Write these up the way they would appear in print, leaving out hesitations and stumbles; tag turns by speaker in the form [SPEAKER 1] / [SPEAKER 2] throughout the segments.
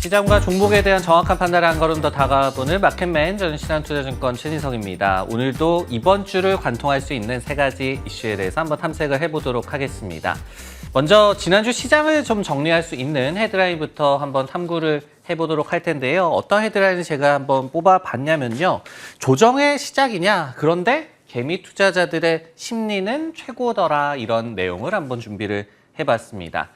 [SPEAKER 1] 시장과 종목에 대한 정확한 판단을 한 걸음 더 다가보는 마켓맨, 저는 신한투자증권 최진석입니다. 오늘도 이번 주를 관통할 수 있는 세 가지 이슈에 대해서 한번 탐색을 해보도록 하겠습니다. 먼저 지난주 시장을 좀 정리할 수 있는 헤드라인부터 한번 탐구를 해보도록 할 텐데요. 어떤 헤드라인을 제가 한번 뽑아봤냐면요. 조정의 시작이냐, 그런데 개미 투자자들의 심리는 최고더라, 이런 내용을 한번 준비를 해봤습니다.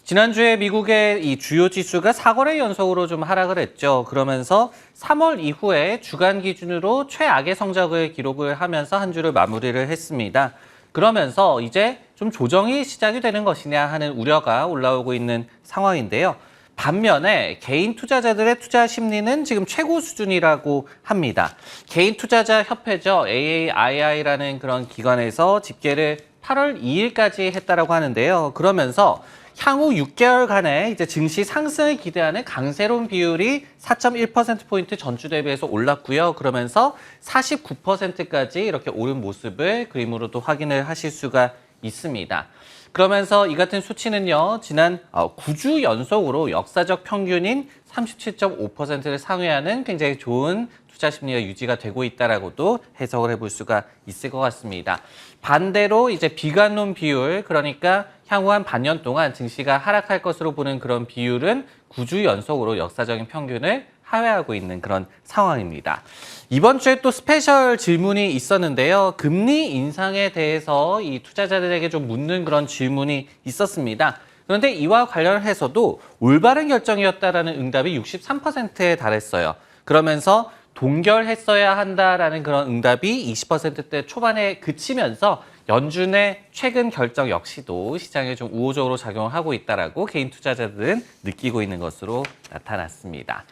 [SPEAKER 1] 지난주에 미국의 이 주요 지수가 4거래 연속으로 좀 하락을 했죠. 그러면서 3월 이후에 주간 기준으로 최악의 성적을 기록을 하면서 한 주를 마무리를 했습니다. 그러면서 이제 좀 조정이 시작이 되는 것이냐 하는 우려가 올라오고 있는 상황인데요. 반면에 개인 투자자들의 투자 심리는 지금 최고 수준이라고 합니다. 개인 투자자 협회죠. AAII라는 그런 기관에서 집계를 8월 2일까지 했다라고 하는데요. 그러면서 향후 6개월간의 이제 증시 상승을 기대하는 강세론 비율이 4.1%포인트 전주 대비해서 올랐고요. 그러면서 49%까지 이렇게 오른 모습을 그림으로도 확인을 하실 수가 있습니다. 그러면서 이 같은 수치는요, 지난 9주 연속으로 역사적 평균인 37.5%를 상회하는 굉장히 좋은 투자 심리가 유지가 되고 있다라고도 해석을 해볼 수가 있을 것 같습니다. 반대로 이제 비관론 비율, 그러니까 향후 한 반년 동안 증시가 하락할 것으로 보는 그런 비율은 9주 연속으로 역사적인 평균을 하회하고 있는 그런 상황입니다. 이번 주에 또 스페셜 질문이 있었는데요. 금리 인상에 대해서 이 투자자들에게 좀 묻는 그런 질문이 있었습니다. 그런데 이와 관련해서도 올바른 결정이었다라는 응답이 63%에 달했어요. 그러면서 동결했어야 한다라는 그런 응답이 20%대 초반에 그치면서 연준의 최근 결정 역시도 시장에 좀 우호적으로 작용하고 있다라고 개인 투자자들은 느끼고 있는 것으로 나타났습니다.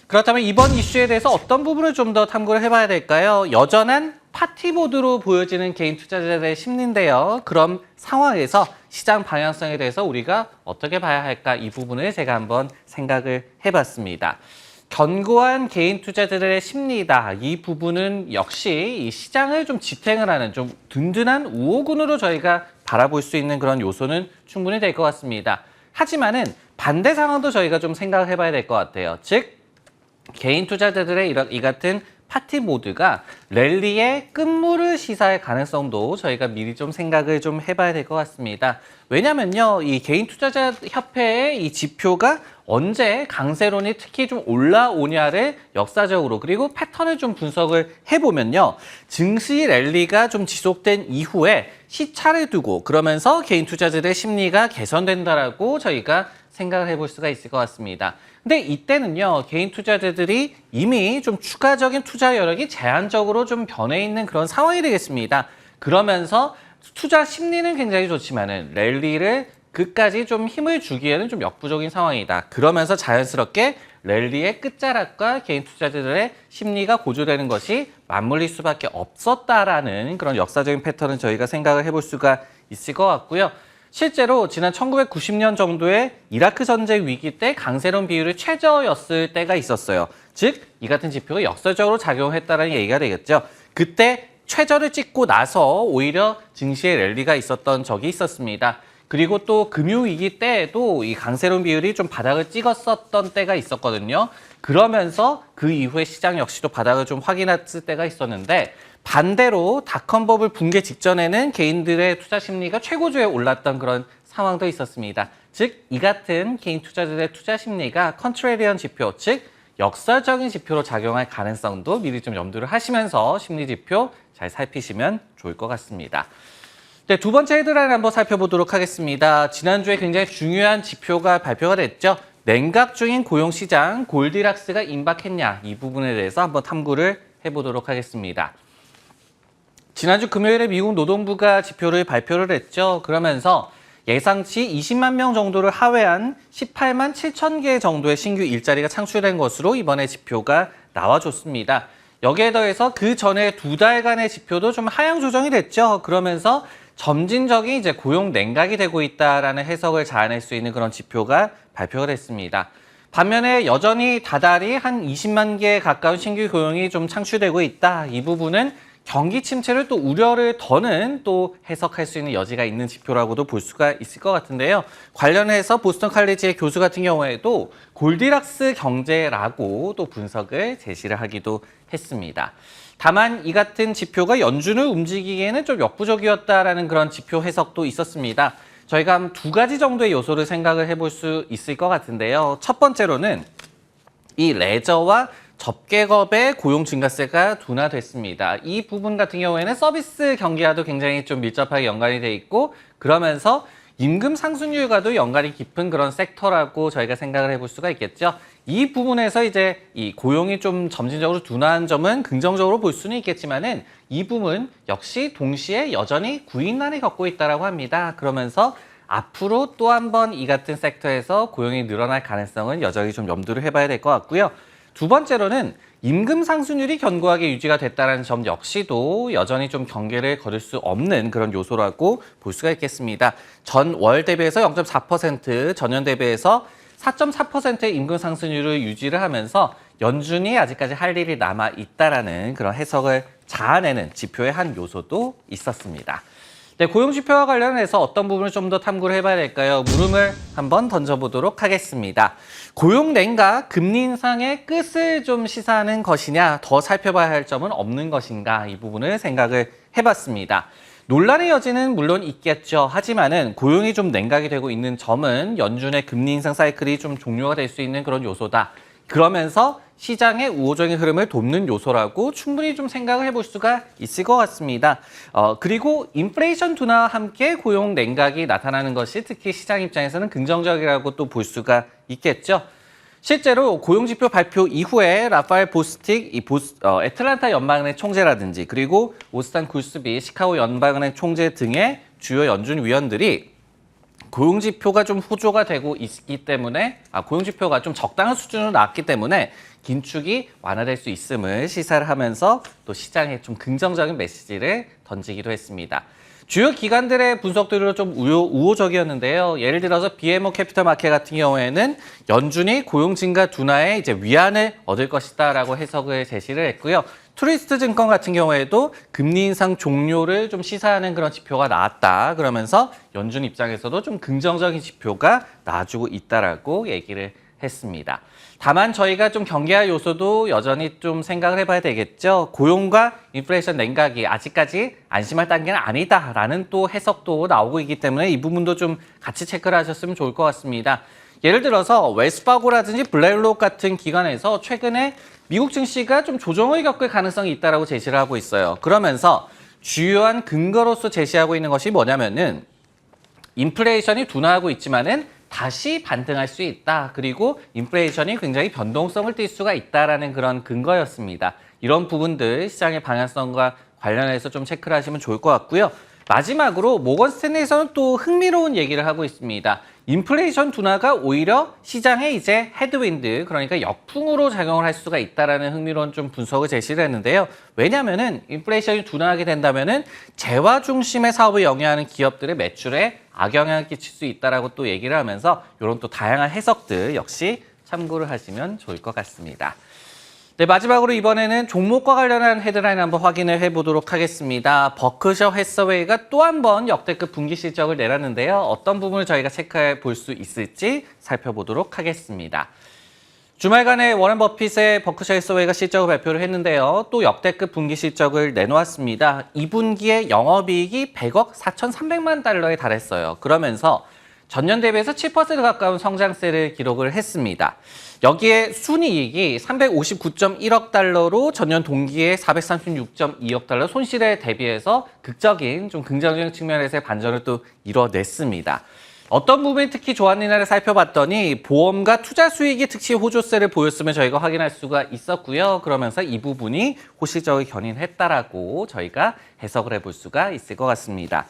[SPEAKER 1] 그렇다면 이번 이슈에 대해서 어떤 부분을 좀 더 탐구를 해봐야 될까요? 여전한 파티 모드로 보여지는 개인 투자자들의 심리인데요. 그럼 상황에서 시장 방향성에 대해서 우리가 어떻게 봐야 할까? 이 부분을 제가 한번 생각을 해봤습니다. 견고한 개인 투자자들의 심리다. 이 부분은 역시 이 시장을 좀 지탱을 하는 좀 든든한 우호군으로 저희가 바라볼 수 있는 그런 요소는 충분히 될 것 같습니다. 하지만은 반대 상황도 저희가 좀 생각을 해봐야 될 것 같아요. 즉, 개인 투자자들의 이 같은 파티 모드가 랠리의 끝물을 시사할 가능성도 저희가 미리 좀 생각을 좀 해봐야 될 것 같습니다. 왜냐면요, 이 개인 투자자 협회의 이 지표가 언제 강세론이 특히 좀 올라오냐를 역사적으로 그리고 패턴을 좀 분석을 해보면요, 증시 랠리가 좀 지속된 이후에 시차를 두고 그러면서 개인 투자자들의 심리가 개선된다라고 저희가 생각을 해볼 수가 있을 것 같습니다. 근데 이때는요, 개인 투자자들이 이미 좀 추가적인 투자 여력이 제한적으로 좀 변해 있는 그런 상황이 되겠습니다. 그러면서 투자 심리는 굉장히 좋지만은 랠리를 끝까지 좀 힘을 주기에는 좀 역부족인 상황이다. 그러면서 자연스럽게 랠리의 끝자락과 개인 투자자들의 심리가 고조되는 것이 맞물릴 수밖에 없었다라는 그런 역사적인 패턴을 저희가 생각을 해볼 수가 있을 것 같고요. 실제로 지난 1990년 정도의 이라크 전쟁 위기 때 강세론 비율이 최저였을 때가 있었어요. 즉, 이 같은 지표가 역설적으로 작용했다는 얘기가 되겠죠. 그때 최저를 찍고 나서 오히려 증시의 랠리가 있었던 적이 있었습니다. 그리고 또 금융위기 때에도 이 강세론 비율이 좀 바닥을 찍었었던 때가 있었거든요. 그러면서 그 이후에 시장 역시도 바닥을 좀 확인했을 때가 있었는데, 반대로 닷컴버블 붕괴 직전에는 개인들의 투자 심리가 최고조에 올랐던 그런 상황도 있었습니다. 즉, 이 같은 개인 투자자들의 투자 심리가 컨트레리언 지표, 즉 역설적인 지표로 작용할 가능성도 미리 좀 염두를 하시면서 심리 지표 잘 살피시면 좋을 것 같습니다. 네, 두 번째 헤드라인 한번 살펴보도록 하겠습니다. 지난주에 굉장히 중요한 지표가 발표가 됐죠. 냉각 중인 고용시장, 골디락스가 임박했냐, 이 부분에 대해서 한번 탐구를 해보도록 하겠습니다. 지난주 금요일에 미국 노동부가 지표를 발표를 했죠. 그러면서 예상치 20만 명 정도를 하회한 18만 7천 개 정도의 신규 일자리가 창출된 것으로 이번에 지표가 나와줬습니다. 여기에 더해서 그 전에 두 달간의 지표도 좀 하향 조정이 됐죠. 그러면서 점진적인 이제 고용 냉각이 되고 있다라는 해석을 자아낼 수 있는 그런 지표가 발표가 됐습니다. 반면에 여전히 다달이 한 20만 개 가까운 신규 고용이 좀 창출되고 있다. 이 부분은 경기 침체를 또 우려를 더는 또 해석할 수 있는 여지가 있는 지표라고도 볼 수가 있을 것 같은데요. 관련해서 보스턴 칼리지의 교수 같은 경우에도 골디락스 경제라고 또 분석을 제시를 하기도 했습니다. 다만 이 같은 지표가 연준을 움직이기에는 좀 역부족이었다라는 그런 지표 해석도 있었습니다. 저희가 한 두 가지 정도의 요소를 생각을 해볼 수 있을 것 같은데요. 첫 번째로는 이 레저와 접객업의 고용 증가세가 둔화됐습니다. 이 부분 같은 경우에는 서비스 경기와도 굉장히 좀 밀접하게 연관이 돼 있고 그러면서 임금 상승률과도 연관이 깊은 그런 섹터라고 저희가 생각을 해볼 수가 있겠죠. 이 부분에서 이제 이 고용이 좀 점진적으로 둔화한 점은 긍정적으로 볼 수는 있겠지만은 이 부분 역시 동시에 여전히 구인난을 겪고 있다라고 합니다. 그러면서 앞으로 또 한 번 이 같은 섹터에서 고용이 늘어날 가능성은 여전히 좀 염두를 해봐야 될 것 같고요. 두 번째로는 임금 상승률이 견고하게 유지가 됐다는 점 역시도 여전히 좀 경계를 거둘 수 없는 그런 요소라고 볼 수가 있겠습니다. 전월 대비해서 0.4%, 전년 대비해서 4.4%의 임금 상승률을 유지를 하면서 연준이 아직까지 할 일이 남아 있다라는 그런 해석을 자아내는 지표의 한 요소도 있었습니다. 네, 고용 지표와 관련해서 어떤 부분을 좀 더 탐구를 해봐야 될까요? 물음을 한번 던져보도록 하겠습니다. 고용 냉각, 금리 인상의 끝을 좀 시사하는 것이냐, 더 살펴봐야 할 점은 없는 것인가, 이 부분을 생각을 해봤습니다. 논란의 여지는 물론 있겠죠. 하지만은 고용이 좀 냉각이 되고 있는 점은 연준의 금리 인상 사이클이 좀 종료가 될 수 있는 그런 요소다. 그러면서 시장의 우호적인 흐름을 돕는 요소라고 충분히 좀 생각을 해볼 수가 있을 것 같습니다. 그리고 인플레이션 둔화와 함께 고용 냉각이 나타나는 것이 특히 시장 입장에서는 긍정적이라고 또 볼 수가 있겠죠. 실제로 고용지표 발표 이후에 라파엘 보스틱, 애틀란타 연방은행 총재라든지 그리고 오스탄 굴스비 시카고 연방은행 총재 등의 주요 연준 위원들이 고용지표가 좀 호조가 되고 있기 때문에 고용지표가 좀 적당한 수준으로 나왔기 때문에 긴축이 완화될 수 있음을 시사를 하면서 또 시장에 좀 긍정적인 메시지를 던지기도 했습니다. 주요 기관들의 분석들로 좀 우호적이었는데요. 예를 들어서 BMO 캐피털 마켓 같은 경우에는 연준이 고용 증가 둔화에 이제 위안을 얻을 것이다라고 해석을 제시를 했고요. 트루이스트 증권 같은 경우에도 금리 인상 종료를 좀 시사하는 그런 지표가 나왔다. 그러면서 연준 입장에서도 좀 긍정적인 지표가 나와주고 있다라고 얘기를 했습니다. 다만 저희가 좀 경계할 요소도 여전히 좀 생각을 해봐야 되겠죠. 고용과 인플레이션 냉각이 아직까지 안심할 단계는 아니다라는 또 해석도 나오고 있기 때문에 이 부분도 좀 같이 체크를 하셨으면 좋을 것 같습니다. 예를 들어서 웰스파고라든지 블랙록 같은 기관에서 최근에 미국 증시가 좀 조정을 겪을 가능성이 있다라고 제시를 하고 있어요. 그러면서 주요한 근거로서 제시하고 있는 것이 뭐냐면은 인플레이션이 둔화하고 있지만은 다시 반등할 수 있다. 그리고 인플레이션이 굉장히 변동성을 띌 수가 있다라는 그런 근거였습니다. 이런 부분들 시장의 방향성과 관련해서 좀 체크를 하시면 좋을 것 같고요. 마지막으로 모건 스탠리에서는 또 흥미로운 얘기를 하고 있습니다. 인플레이션 둔화가 오히려 시장에 이제 헤드윈드, 그러니까 역풍으로 작용을 할 수가 있다라는 흥미로운 좀 분석을 제시를 했는데요. 왜냐하면은 인플레이션이 둔화하게 된다면은 재화 중심의 사업을 영위하는 기업들의 매출에 악영향을 끼칠 수 있다라고 또 얘기를 하면서 이런 또 다양한 해석들 역시 참고를 하시면 좋을 것 같습니다. 네, 마지막으로 이번에는 종목과 관련한 헤드라인 한번 확인을 해보도록 하겠습니다. 버크셔 해서웨이가 또 한 번 역대급 분기 실적을 내놨는데요. 어떤 부분을 저희가 체크해 볼 수 있을지 살펴보도록 하겠습니다. 주말간에 워런 버핏의 버크셔 해서웨이가 실적을 발표를 했는데요. 또 역대급 분기 실적을 내놓았습니다. 2분기에 영업이익이 100억 4,300만 달러에 달했어요. 그러면서 전년 대비해서 7% 가까운 성장세를 기록을 했습니다. 여기에 순이익이 359.1억 달러로 전년 동기에 436.2억 달러 손실에 대비해서 극적인 좀 긍정적인 측면에서의 반전을 또 이뤄냈습니다. 어떤 부분이 특히 좋았느냐를 살펴봤더니 보험과 투자 수익이 특히 호조세를 보였으면 저희가 확인할 수가 있었고요. 그러면서 이 부분이 호실적을 견인했다라고 저희가 해석을 해볼 수가 있을 것 같습니다.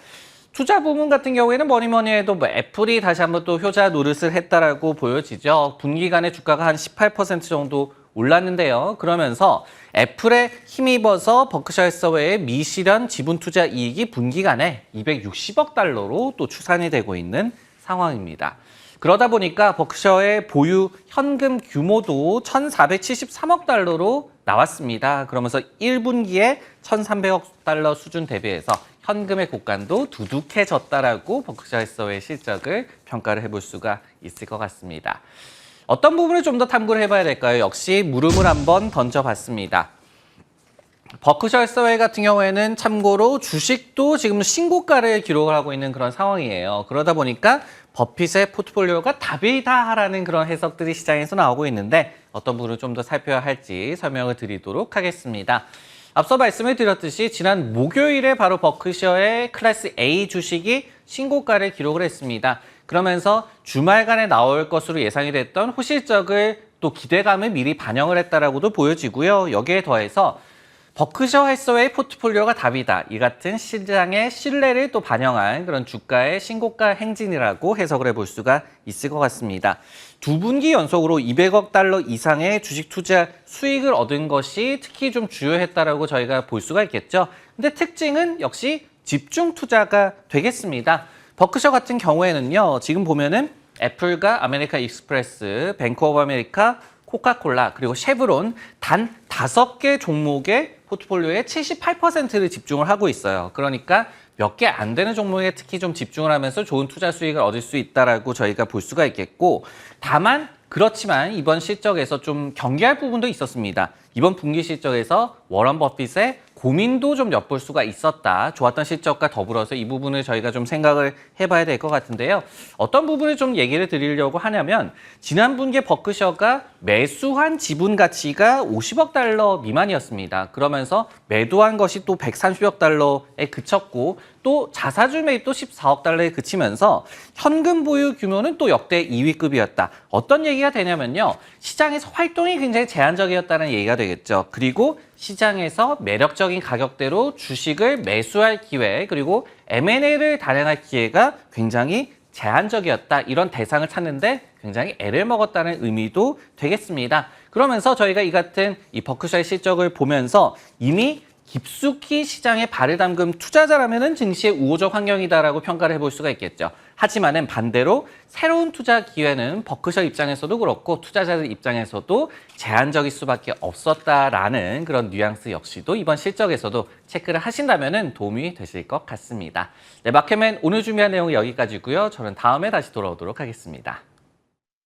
[SPEAKER 1] 투자 부문 같은 경우에는 뭐니 해도 애플이 다시 한번 또 효자 노릇을 했다라고 보여지죠. 분기간에 주가가 한 18% 정도 올랐는데요. 그러면서 애플에 힘입어서 버크셔 해서웨이의 미실현 지분 투자 이익이 분기간에 260억 달러로 또 추산이 되고 있는 상황입니다. 그러다 보니까 버크셔의 보유 현금 규모도 1,473억 달러로 나왔습니다. 그러면서 1분기에 1,300억 달러 수준 대비해서 현금의 곡간도 두둑해졌다라고 버크셔 해서웨이 실적을 평가를 해볼 수가 있을 것 같습니다. 어떤 부분을 좀 더 탐구를 해봐야 될까요? 역시 물음을 한번 던져봤습니다. 버크셔 해서웨이 같은 경우에는 참고로 주식도 지금 신고가를 기록을 하고 있는 그런 상황이에요. 그러다 보니까 버핏의 포트폴리오가 답이다라는 그런 해석들이 시장에서 나오고 있는데 어떤 부분을 좀 더 살펴야 할지 설명을 드리도록 하겠습니다. 앞서 말씀을 드렸듯이 지난 목요일에 바로 버크셔의 클래스 A 주식이 신고가를 기록을 했습니다. 그러면서 주말간에 나올 것으로 예상이 됐던 호실적을 또 기대감을 미리 반영을 했다라고도 보여지고요. 여기에 더해서 버크셔 해서웨이 포트폴리오가 답이다. 이 같은 시장의 신뢰를 또 반영한 그런 주가의 신고가 행진이라고 해석을 해볼 수가 있을 것 같습니다. 두 분기 연속으로 200억 달러 이상의 주식 투자 수익을 얻은 것이 특히 좀 주요했다라고 저희가 볼 수가 있겠죠. 근데 특징은 역시 집중 투자가 되겠습니다. 버크셔 같은 경우에는요. 지금 보면은 애플과 아메리카 익스프레스, 뱅크 오브 아메리카, 코카콜라 그리고 쉐브론 단 5개 종목의 포트폴리오의 78%를 집중을 하고 있어요. 그러니까 몇 개 안 되는 종목에 특히 좀 집중을 하면서 좋은 투자 수익을 얻을 수 있다라고 저희가 볼 수가 있겠고 다만 그렇지만 이번 실적에서 좀 경계할 부분도 있었습니다. 이번 분기 실적에서 워런 버핏의 고민도 좀 엿볼 수가 있었다. 좋았던 실적과 더불어서 이 부분을 저희가 좀 생각을 해봐야 될 것 같은데요. 어떤 부분을 좀 얘기를 드리려고 하냐면 지난 분기에 버크셔가 매수한 지분 가치가 50억 달러 미만이었습니다. 그러면서 매도한 것이 또 130억 달러에 그쳤고 또 자사주 매입도 14억 달러에 그치면서 현금 보유 규모는 또 역대 2위급이었다. 어떤 얘기가 되냐면요. 시장에서 활동이 굉장히 제한적이었다는 얘기가 되겠죠. 그리고 시장에서 매력적인 가격대로 주식을 매수할 기회 그리고 M&A를 단행할 기회가 굉장히 제한적이었다. 이런 대상을 찾는데 굉장히 애를 먹었다는 의미도 되겠습니다. 그러면서 저희가 이 같은 이 버크셔의 실적을 보면서 이미 깊숙이 시장에 발을 담근 투자자라면 증시의 우호적 환경이다라고 평가를 해볼 수가 있겠죠. 하지만은 반대로 새로운 투자 기회는 버크셔 입장에서도 그렇고 투자자들 입장에서도 제한적일 수밖에 없었다라는 그런 뉘앙스 역시도 이번 실적에서도 체크를 하신다면 도움이 되실 것 같습니다. 네, 마켓맨 오늘 준비한 내용은 여기까지고요. 저는 다음에 다시 돌아오도록 하겠습니다.